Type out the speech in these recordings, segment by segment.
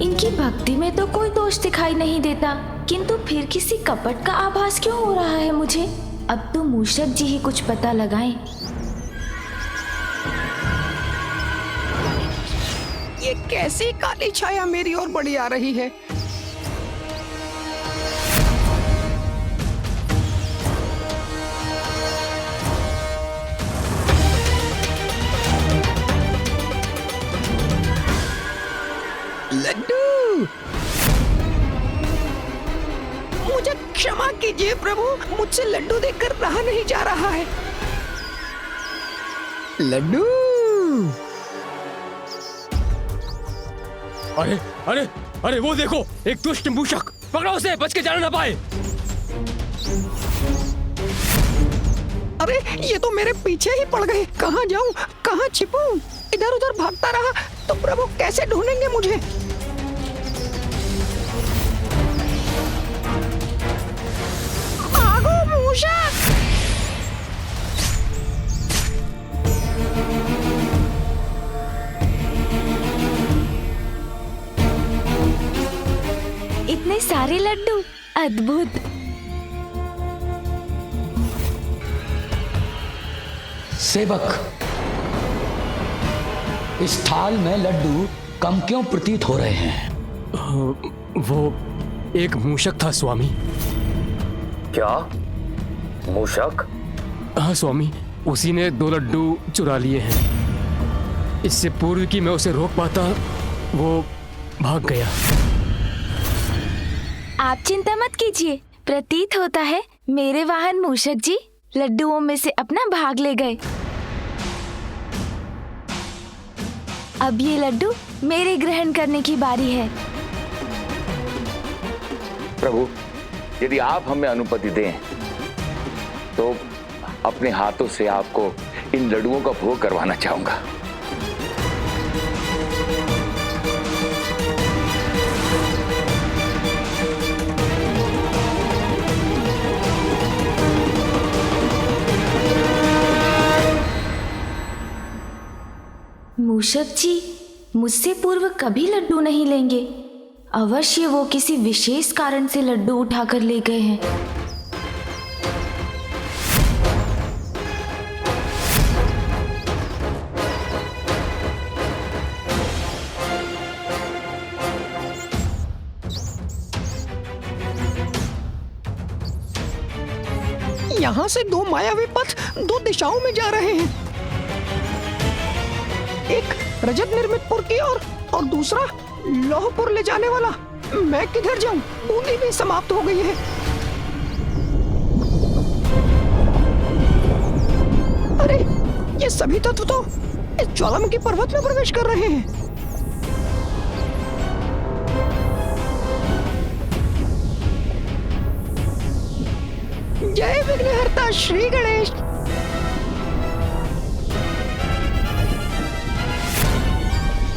इनकी भक्ति में तो कोई दोष दिखाई नहीं देता, किंतु फिर किसी कपट का आभास क्यों हो रहा है मुझे? अब तो मूषक जी ही कुछ पता लगाएं। ये कैसी काली छाया मेरी ओर बढ़ी आ रही है? लड्डू, मुझे क्षमा कीजिए प्रभु, मुझसे लड्डू देखकर रहा नहीं जा रहा है। लड्डू, अरे अरे अरे वो देखो, एक दुष्ट मूषक, पकड़ो उसे, बच के जाना ना पाए। अरे ये तो मेरे पीछे ही पड़ गए। कहाँ जाऊं, कहाँ छिपूं? इधर उधर भागता रहा तो प्रभु कैसे ढूंढेंगे मुझे? भागो मूषक! इतने सारे लड्डू, अद्भुत। सेवक, इस थाल में लड्डू कम क्यों प्रतीत हो रहे हैं? वो एक मूषक था स्वामी। क्या मूषक? हाँ स्वामी, उसी ने 2 लड्डू चुरा लिए हैं। इससे पूर्व कि मैं उसे रोक पाता, वो भाग गया। आप चिंता मत कीजिए, प्रतीत होता है मेरे वाहन मूषक जी लड्डुओं में से अपना भाग ले गए। अब ये लड्डू मेरे ग्रहण करने की बारी है। प्रभु, यदि आप हमें अनुमति दें तो अपने हाथों से आपको इन लड्डुओं का भोग करवाना चाहूंगा। मूषक जी मुझसे पूर्व कभी लड्डू नहीं लेंगे। अवश्य वो किसी विशेष कारण से लड्डू उठाकर ले गए हैं। यहाँ से 2 मायावी पथ 2 दिशाओं में जा रहे हैं। एक रजत निर्मितपुर की ओर और दूसरा लौहपुर ले जाने वाला। मैं किधर जाऊं? बूंदी भी समाप्त हो गई है। अरे ये सभी तत्व तो इस ज्वालामुखी पर्वत में प्रवेश कर रहे हैं। जय विघ्नहर्ता श्री गणेश।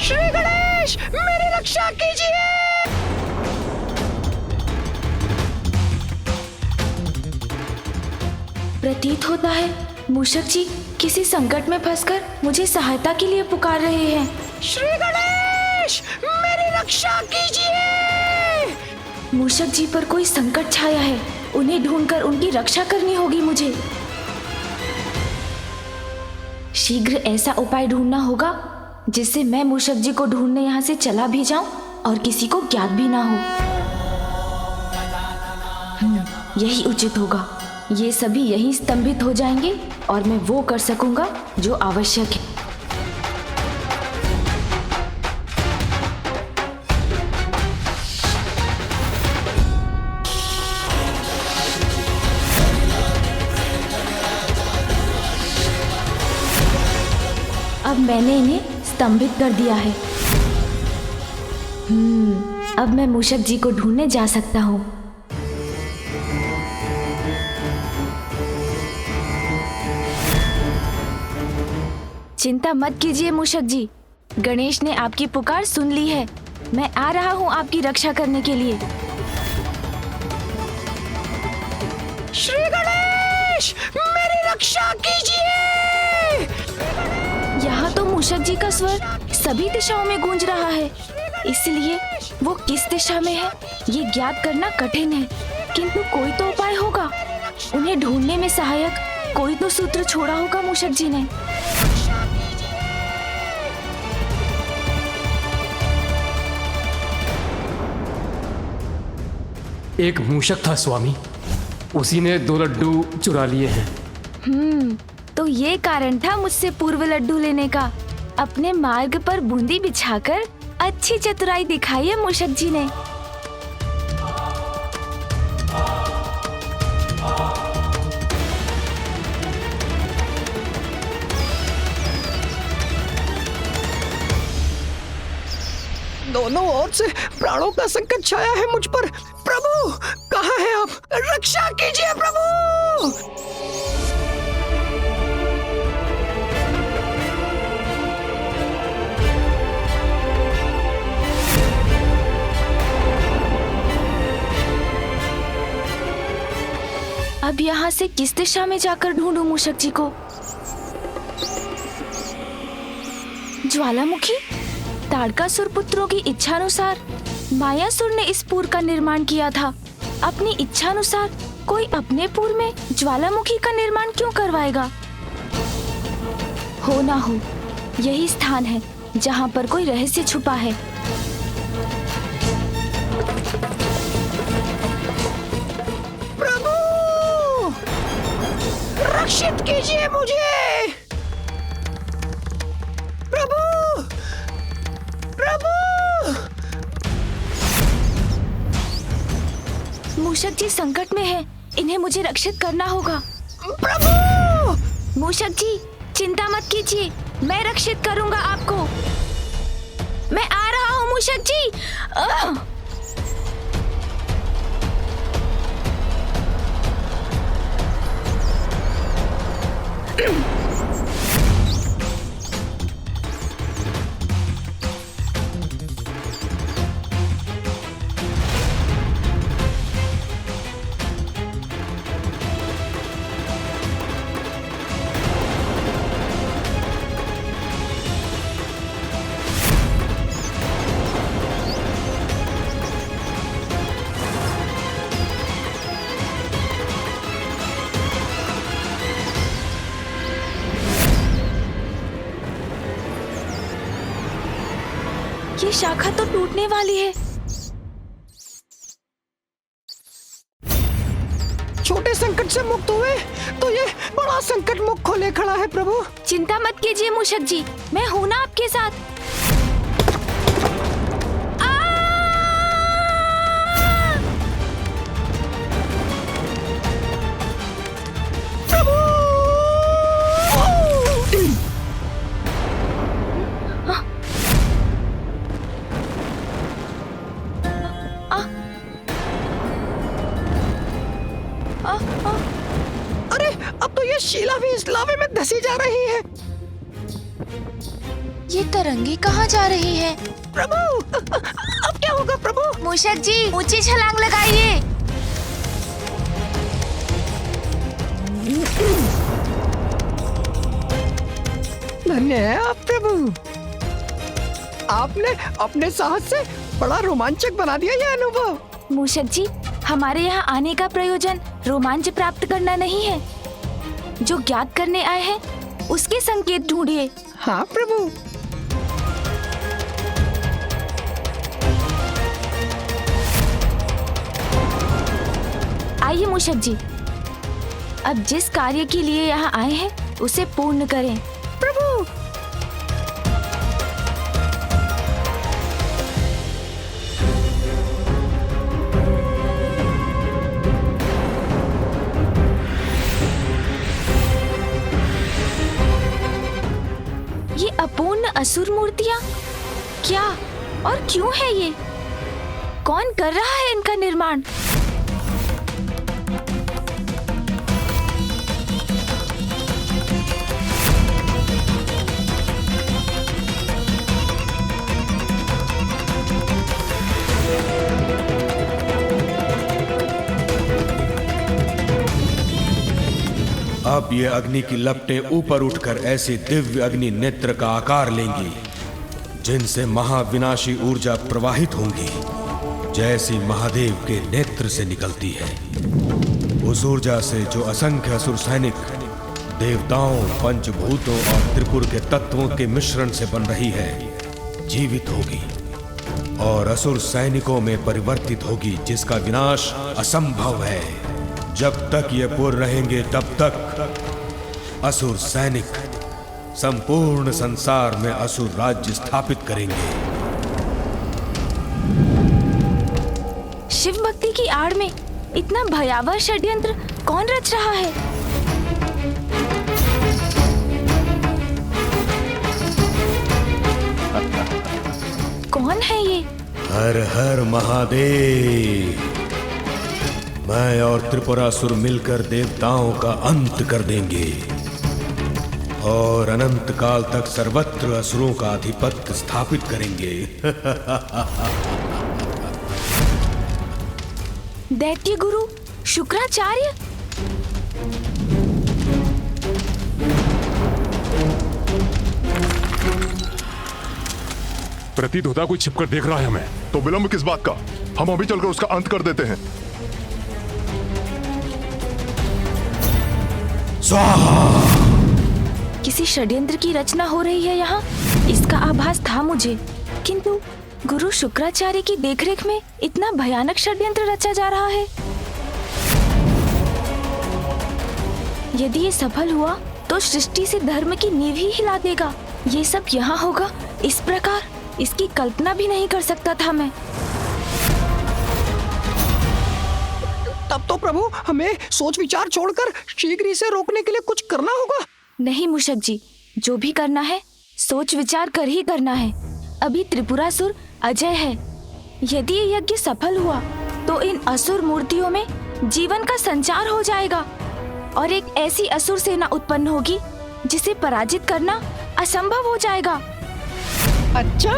श्री गणेश, मेरी रक्षा कीजिए। प्रतीत होता है मूषक जी किसी संकट में फंसकर मुझे सहायता के लिए पुकार रहे हैं। श्री गणेश, मेरी रक्षा कीजिए। मूषक जी पर कोई संकट छाया है, उन्हें ढूंढकर उनकी रक्षा करनी होगी मुझे। शीघ्र ऐसा उपाय ढूंढना होगा जिससे मैं मूषक जी को ढूंढने यहाँ से चला भी जाऊं और किसी को ज्ञात भी ना हो। यही उचित होगा। ये सभी यहीं स्तंभित हो जाएंगे और मैं वो कर सकूंगा जो आवश्यक है। अब मैंने इन्हें स्तंभित कर दिया है। अब मैं मूषक जी को ढूंढने जा सकता हूँ। चिंता मत कीजिए मूषक जी, गणेश ने आपकी पुकार सुन ली है। मैं आ रहा हूँ आपकी रक्षा करने के लिए। श्री गणेश, मेरी रक्षा कीजिए। यहाँ तो मूषक जी का स्वर सभी दिशाओं में गूंज रहा है। इसलिए वो किस दिशा में है ये ज्ञात करना कठिन है, किंतु कोई तो उपाय होगा। उन्हें ढूंढने में सहायक कोई तो सूत्र छोड़ा होगा मूषक जी ने। एक मूषक था स्वामी, उसी ने 2 लड्डू चुरा लिए हैं। तो ये कारण था मुझसे पूर्व लड्डू लेने का। अपने मार्ग पर बूंदी बिछाकर अच्छी चतुराई दिखाई है मूषक जी ने। दोनों ओर से प्राणों का संकट छाया है मुझ पर। प्रभु कहाँ हैं आप? रक्षा कीजिए प्रभु। अब यहाँ से किस दिशा में जाकर ढूंढूं मूषक जी को? ज्वालामुखी, ताड़कासुर पुत्रों की इच्छानुसार मायासुर ने इस पुर का निर्माण किया था। अपनी इच्छानुसार कोई अपने पुर में ज्वालामुखी का निर्माण क्यों करवाएगा? हो ना हो, यही स्थान है जहाँ पर कोई रहस्य छुपा है। प्रभु रक्षित कीजिए मुझे। प्रभु प्रभु। मूषक जी संकट में हैं, इन्हें मुझे रक्षित करना होगा। प्रभु मूषक जी चिंता मत कीजिए, मैं रक्षित करूंगा आपको। मैं आ रहा हूँ मूषक जी। ये शाखा तो टूटने वाली है। छोटे संकट से मुक्त हुए तो ये बड़ा संकट मुख खोले खड़ा है प्रभु। चिंता मत कीजिए मूषक जी, मैं हूं ना आपके साथ। प्रभु अरे अब तो ये शीला भी इस लावे में धसी जा रही है। ये तरंगे कहाँ जा रही है? प्रभु अब क्या होगा प्रभु? मूषक जी ऊंची छलांग लगाइए। धन्य है आप प्रभु, आपने अपने साहस से बड़ा रोमांचक बना दिया ये अनुभव। मूषक जी हमारे यहाँ आने का प्रयोजन रोमांच प्राप्त करना नहीं है। जो ज्ञात करने आए हैं उसके संकेत ढूंढिए। हाँ प्रभु। आइए मूषक जी, अब जिस कार्य के लिए यहाँ आए हैं उसे पूर्ण करें। प्रभु ये अपूर्ण असुर मूर्तियाँ क्या और क्यों है ये? कौन कर रहा है इनका निर्माण? अब ये अग्नि की लपटें ऊपर उठकर ऐसे दिव्य अग्नि नेत्र का आकार लेंगी जिनसे महाविनाशी ऊर्जा प्रवाहित होंगी, जैसी महादेव के नेत्र से निकलती है। उस ऊर्जा से जो असंख्य असुर सैनिक देवताओं, पंचभूतों और त्रिपुर के तत्वों के मिश्रण से बन रही है, जीवित होगी और असुर सैनिकों में परिवर्तित होगी, जिसका विनाश असंभव है। जब तक ये पुर रहेंगे तब तक असुर सैनिक संपूर्ण संसार में असुर राज्य स्थापित करेंगे। शिव भक्ति की आड़ में इतना भयावह षड्यंत्र कौन रच रहा है? कौन है ये? हर हर महादेव। मैं और त्रिपुरासुर मिलकर देवताओं का अंत कर देंगे और अनंत काल तक सर्वत्र असुरों का आधिपत्य स्थापित करेंगे। दैत्य गुरु शुक्राचार्य? प्रतीत होता कोई छिपकर देख रहा है हमें। तो विलंब किस बात का? हम अभी चलकर उसका अंत कर देते हैं। किसी षड्यंत्र की रचना हो रही है यहाँ, इसका आभास था मुझे, किंतु गुरु शुक्राचार्य की देखरेख में इतना भयानक षड्यंत्र रचा जा रहा है। यदि ये सफल हुआ तो सृष्टि से धर्म की नींव ही हिला देगा। ये सब यहाँ होगा इस प्रकार, इसकी कल्पना भी नहीं कर सकता था मैं। तब तो प्रभु हमें सोच विचार छोड़कर शीघ्र इसे रोकने के लिए कुछ करना होगा। नहीं मूषक जी, जो भी करना है सोच विचार कर ही करना है। अभी त्रिपुरासुर अजय है। यदि ये यज्ञ सफल हुआ तो इन असुर मूर्तियों में जीवन का संचार हो जाएगा और एक ऐसी असुर सेना उत्पन्न होगी जिसे पराजित करना असंभव हो जाएगा। अच्छा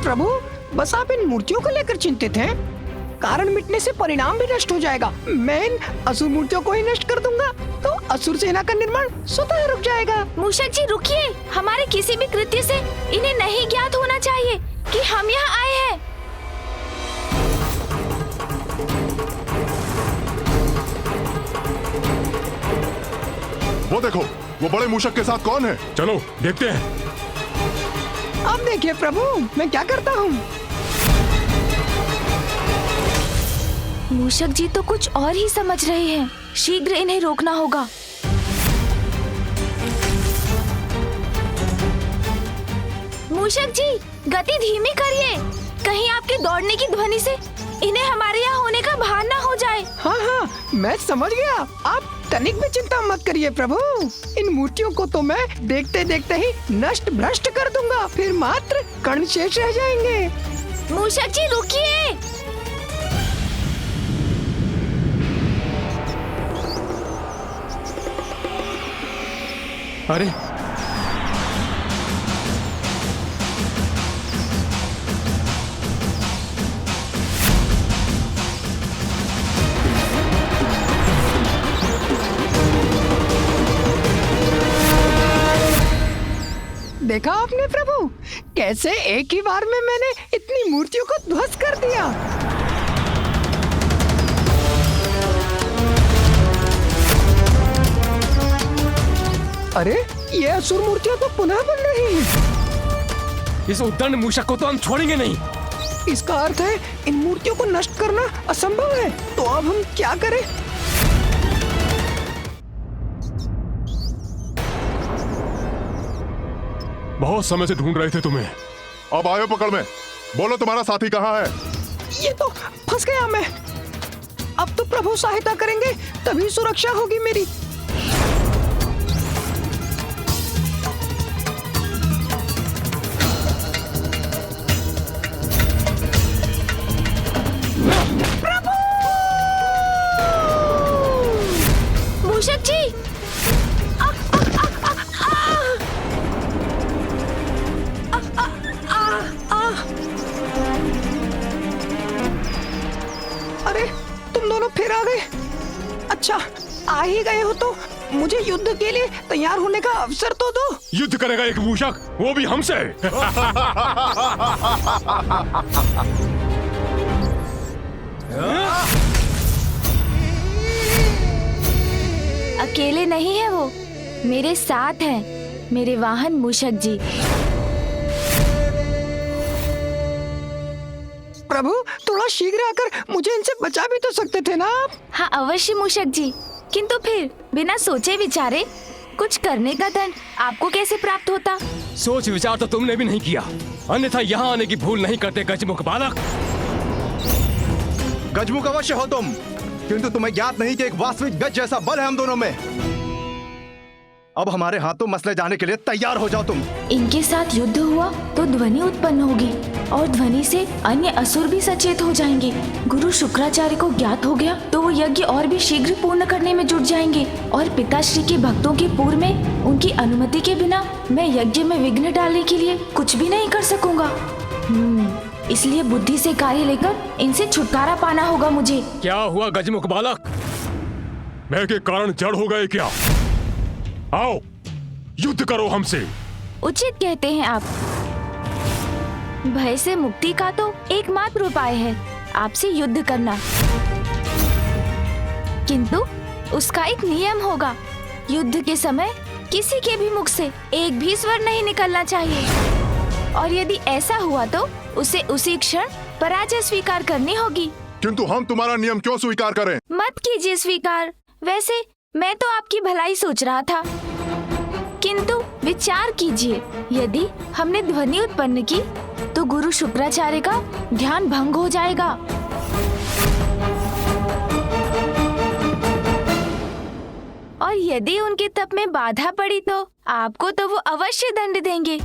प्रभु, बस आप इन मूर्तियों को लेकर चिंतित हैं। कारण मिटने से परिणाम भी नष्ट हो जाएगा। मैं इन असुर मूर्तियों को ही नष्ट कर दूंगा तो असुर सेना का निर्माण स्वतः रुक जाएगा। मूषक जी रुकिए, हमारे किसी भी कृत्य से इन्हें नहीं ज्ञात होना चाहिए कि हम यहाँ आए हैं। वो देखो, वो बड़े मूषक के साथ कौन है? चलो देखते हैं। अब देखिए प्रभु, मैं क्या करता हूँ। मूषक जी तो कुछ और ही समझ रहे हैं। शीघ्र इन्हें रोकना होगा। मूषक जी गति धीमी करिए, कहीं आपके दौड़ने की ध्वनि से इन्हें हमारे यहाँ होने का भान ना हो जाए। हाँ हाँ, मैं समझ गया। आप तनिक भी चिंता मत करिए प्रभु। इन मूर्तियों को तो मैं देखते देखते ही नष्ट भ्रष्ट कर दूंगा, फिर मात्र कण शेष रह जाएंगे। मूषक जी रुकिए। अरे देखा आपने प्रभु, कैसे एक ही बार में मैंने इतनी मूर्तियों को ध्वस्त कर दिया। अरे ये असुर मूर्तियां तो पुनः बन रही हैं। इस उद्दंड मूषक को तो हम छोड़ेंगे नहीं। इसका अर्थ है इन मूर्तियों को नष्ट करना असंभव है। तो अब हम क्या करें? बहुत समय से ढूंढ रहे थे तुम्हें। अब आयो पकड़ में। बोलो तुम्हारा साथी कहाँ है? ये तो फंस गया मैं। अब तो प्रभु सहायता करेंगे तभी सुरक्षा होगी मेरी। मूषक जी अरे तुम दोनों फिर आ गए। अच्छा आ ही गए हो तो मुझे युद्ध के लिए तैयार होने का अवसर तो दो। युद्ध करेगा एक मूषक, वो भी हमसे। अकेले नहीं है वो, मेरे साथ हैं मेरे वाहन मूषक जी। प्रभु थोड़ा शीघ्र आकर मुझे इनसे बचा भी तो सकते थे ना आप। हाँ अवश्य मूषक जी, किंतु फिर बिना सोचे विचारे कुछ करने का दंड आपको कैसे प्राप्त होता? सोच विचार तो तुमने भी नहीं किया, अन्यथा यहाँ आने की भूल नहीं करते गजमुख बालक। गजमुख अवश्य हो तुम, किंतु तुम्हें ज्ञात नहीं कि एक वास्तविक गज जैसा बल है हम दोनों में। अब हमारे हाथों मसले जाने के लिए तैयार हो जाओ तुम। इनके साथ युद्ध हुआ तो ध्वनि उत्पन्न होगी और ध्वनि से अन्य असुर भी सचेत हो जाएंगे। गुरु शुक्राचार्य को ज्ञात हो गया तो वो यज्ञ और भी शीघ्र पूर्ण करने में जुट जाएंगे और पिताश्री के भक्तों के पूर्व में उनकी अनुमति के बिना मैं यज्ञ में विघ्न डालने के लिए कुछ भी नहीं कर सकूंगा। इसलिए बुद्धि से कार्य लेकर इनसे छुटकारा पाना होगा मुझे। क्या हुआ गजमुख बालक? मैं के कारण जड़ हो गए क्या? आओ युद्ध करो हमसे। उचित कहते हैं आप। भय से मुक्ति का तो एकमात्र उपाय है आपसे युद्ध करना, किंतु उसका एक नियम होगा। युद्ध के समय किसी के भी मुख से एक भी स्वर नहीं निकलना चाहिए, और यदि ऐसा हुआ तो उसे उसी क्षण पराजय स्वीकार करनी होगी। किंतु हम तुम्हारा नियम क्यों स्वीकार करें? मत कीजिए स्वीकार। वैसे मैं तो आपकी भलाई सोच रहा था, किंतु विचार कीजिए, यदि हमने ध्वनि उत्पन्न की तो गुरु शुक्राचार्य का ध्यान भंग हो जाएगा। और यदि उनके तप में बाधा पड़ी तो आपको तो वो अवश्य दंड देंगे।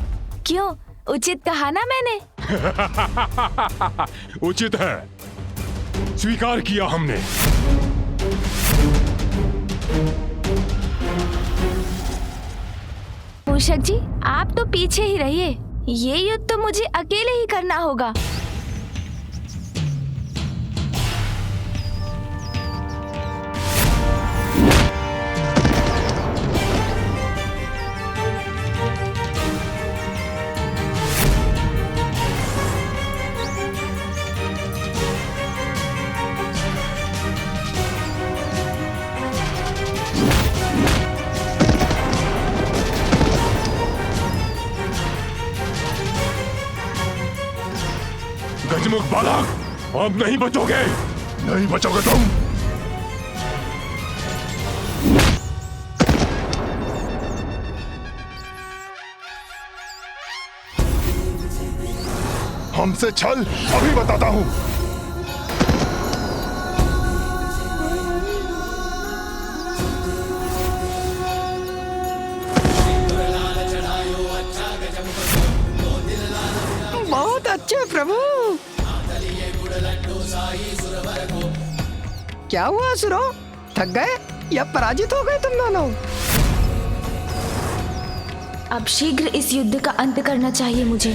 क्यों, उचित कहा ना मैंने? उचित है, स्वीकार किया हमने। मूषक जी आप तो पीछे ही रहिए, ये युद्ध तो मुझे अकेले ही करना होगा। गजमुख बालक, अब नहीं बचोगे। नहीं बचोगे तुम। हमसे छल अभी बताता हूं। बहुत अच्छे प्रभु। क्या हुआ असुरो, थक गए या पराजित हो गए तुम दोनों? अब शीघ्र इस युद्ध का अंत करना चाहिए मुझे।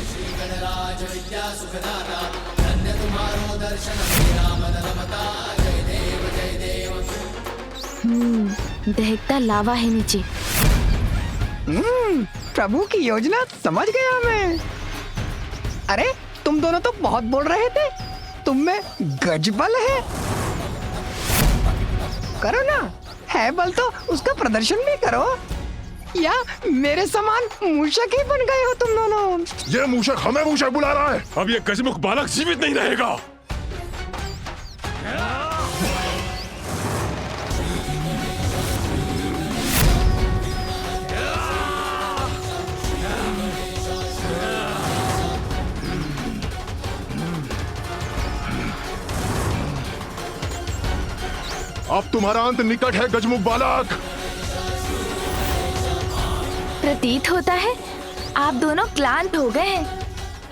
दहकता लावा है नीचे। प्रभु की योजना समझ गया मैं। अरे तुम दोनों तो बहुत बोल रहे थे, तुम में गजबल है। करो ना, है बल तो उसका प्रदर्शन भी करो, या मेरे समान मूषक ही बन गए हो तुम दोनों। ये मूषक हमें मूषक बुला रहा है। अब ये गजमुख बालक जीवित नहीं रहेगा। अब तुम्हारा अंत निकट है गजमुख बालक। प्रतीत होता है आप दोनों क्लांत हो गए हैं,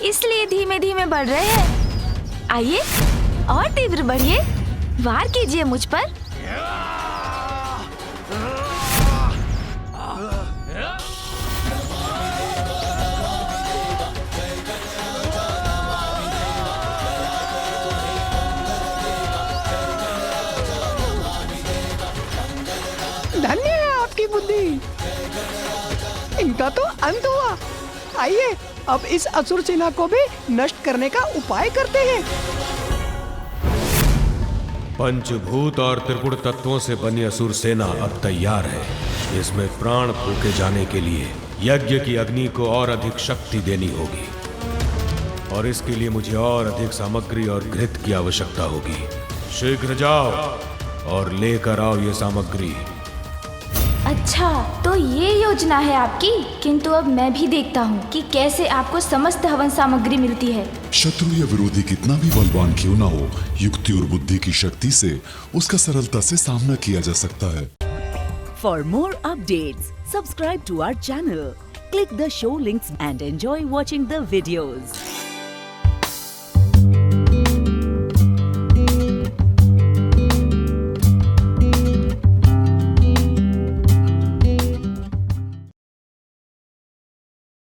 इसलिए धीमे धीमे बढ़ रहे हैं। आइए और तीव्र बढ़िए, वार कीजिए मुझ पर। धन्य है आपकी अंत हुआ। आइए अब इस असुर सेना को भी नष्ट करने का उपाय करते हैं। पंचभूत और त्रिगुण तत्वों से बनी असुर सेना अब तैयार है। इसमें प्राण फूके जाने के लिए यज्ञ की अग्नि को और अधिक शक्ति देनी होगी, और इसके लिए मुझे और अधिक सामग्री और घृत की आवश्यकता होगी। शीघ्र जाओ और लेकर आओ ये सामग्री। अच्छा, तो ये योजना है आपकी। किंतु अब मैं भी देखता हूँ कि कैसे आपको समस्त हवन सामग्री मिलती है। शत्रु या विरोधी कितना भी बलवान क्यों ना हो, युक्ति और बुद्धि की शक्ति से उसका सरलता से सामना किया जा सकता है। For more updates, subscribe to our channel, click the show links and enjoy watching the videos.